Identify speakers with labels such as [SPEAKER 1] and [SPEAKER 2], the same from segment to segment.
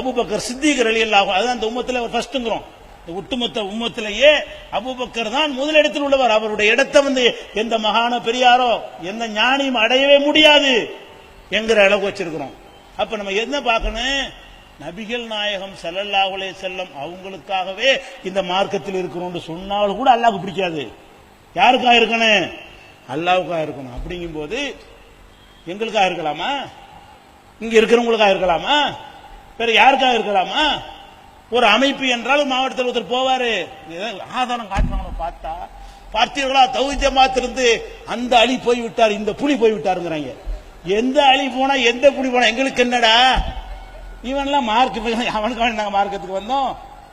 [SPEAKER 1] Abu Bakr Siddique ரலியல்லாஹு அதான் அந்த உம்மத்துல ஃபர்ஸ்ட்ங்கறோம். ஒட்டுமொத்த உம்மத்திலேயே அபூபக்கர் தான் முதலிடத்தில் உள்ளவர். அவருடைய இடத்தை எந்த மகான பெரியாரோ எந்த ஞானியும் அடையவே முடியாது என்கிற அளவு வச்சிருக்கிறோம். அப்ப நம்ம என்ன பார்க்கணும், நபிகள் நாயகம் ஸல்லல்லாஹு அலைஹி வஸல்லம் அவங்களுக்காகவே இந்த மார்க்கத்தில் இருக்கிறோம்னு சொன்னாலும் கூட அல்லாஹ்வுக்கு பிடிக்காது. யாருக்காக இருக்கணும்? அல்லாஹ்வுக்காக இருக்கணும். அப்படிங்கும் போது எங்களுக்காக இருக்கலாமா? இங்க இருக்கிறவங்களுக்காக இருக்கலாமா? வேற யாருக்காக இருக்கலாமா? ஒரு அமைப்பு என்றால் மாவட்டத்தில் ஒருத்தர் போவாரு, ஆதாரம் காட்டுறாங்க, பார்த்தா பார்த்தீர்களா தௌஹீத் ஜமாத்திலிருந்து அந்த அலி போய் விட்டார், இந்த புலி போய் விட்டாருங்கிறாங்க. எந்த அலி போனா எந்த புலி போனா எங்களுக்கு என்னடா? இவன்லாம் அவனுக்கு நாங்க மார்க்கத்துக்கு வந்தோம்.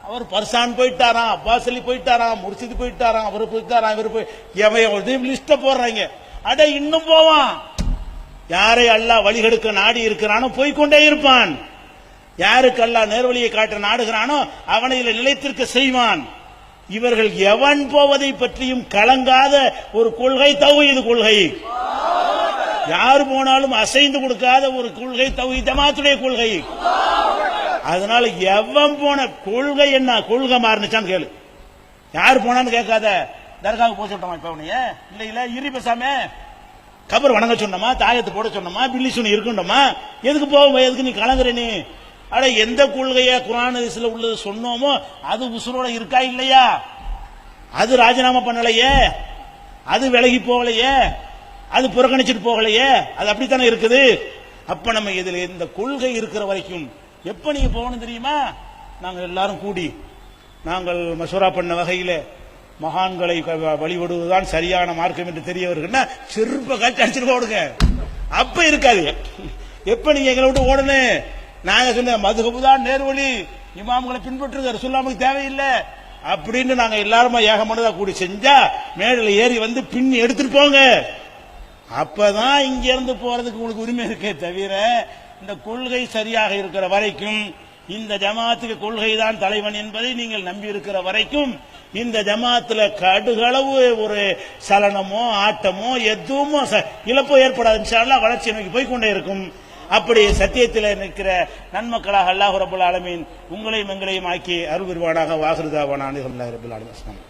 [SPEAKER 1] அவர் பர்சான் போயிட்டாராம், அப்பாஸ் அலி போயிட்டாராம், முர்ஷித் போயிட்டாராம், அவரு போயிட்டாராம், இவரு போய் லிஸ்ட போடுறாங்க. அட இன்னும் போவான். யாரை அல்லாஹ் வழிகெடுக்க நாடி இருக்கிறானோ போய்கொண்டே இருப்பான். யாருக்கு அல்லாஹ் நேர்வழியை காட்ட நாடுகிறானோ அவனை நிலைத்திருக்க செய்வான். இவர்கள் எவன் போவதை பற்றியும் கலங்காத ஒரு கொள்கை தௌஹீத் கொள்கை. யார் போனாலும் அசைந்து கொடுக்காத ஒரு கொள்கை தௌஹீத் ஜமாத்துடைய கொள்கை. அதனால எவன் போன கொள்கை என்ன கொள்கை மாறுனுச்சான்னு கேளு. யார் போனான்னு கேட்காத. தர்காவுக்கு போக சொல்லிட்டோமா இப்ப உனைய? இல்ல இரு பேசாம கபர் வணங்க சொன்னமா, தாயத்து போட சொன்னமா, பில்லி சுனி இருக்கணுமா? எதுக்கு போவோம்? எதுக்கு நீ கலங்குற? நீ அட எந்த கொள்கைய குர்ஆன் ஹதீஸ்ல உள்ளது சொன்னோமோ அது உசுரோட இருக்கா இல்லையா? அது ராஜினாமா பண்ணலையே, அது விலகி போகலையே, அது புறக்கணிச்சிட்டு போகலையே, அது அப்படித்தானே இருக்குது. அப்ப நம்ம இதுல இந்த கொள்கை இருக்கிற வரைக்கும் எப்ப நீங்க போகணும் தெரியுமா? நாங்க எல்லாரும் கூடி நாங்கள் மசூரா பண்ண வகையில மகான்களை வழிபடுவதுதான் சரியான மார்க்கம் என்று தெரியவர்கள்னா செருப்ப காட்சி அடிச்சுட்டு போடுங்க. அப்ப இருக்காது. எப்ப நீங்க எங்களை விட்டு ஓடணும்? நாங்க சொன்ன மதுஹபுதான் நேர்வழி, இமாம்களை பின்பற்றுங்க, ரசூலுல்லாஹ்வுக்கு தேவையில்லை அப்படின்னு நாங்க எல்லாருமா ஏகமானதா கூடி செஞ்சா மேடையில ஏறி வந்து பின்னி எடுத்துட்டு போங்க. அப்பதான் இங்க இருந்து போறதுக்கு உங்களுக்கு உரிமை இருக்கே தவிர இந்த கொள்கை சரியாக இருக்கிற வரைக்கும், இந்த ஜமாத்துக்கு கொள்கை தான் தலைவன் என்பதை நீங்கள் நம்பி இருக்கிற வரைக்கும் இந்த ஜமாத்துல கடுகளவு ஒரு சலனமோ ஆட்டமோ எதுவுமோ இழப்போ ஏற்படாது. இன்ஷா அல்லாஹ் வளர்ச்சி நோக்கி போய்கொண்டே இருக்கும். அப்படி சத்தியத்தில் நிற்கிற நன்மக்களாக அல்லாஹ் ரப்பல் ஆலமீன் உங்களையும் எங்களையும் ஆக்கி அருள் புரிவானாக. வாஹிரு தாவானா அல்ஹம்துலில்லாஹி ரப்பில் ஆலமீன்.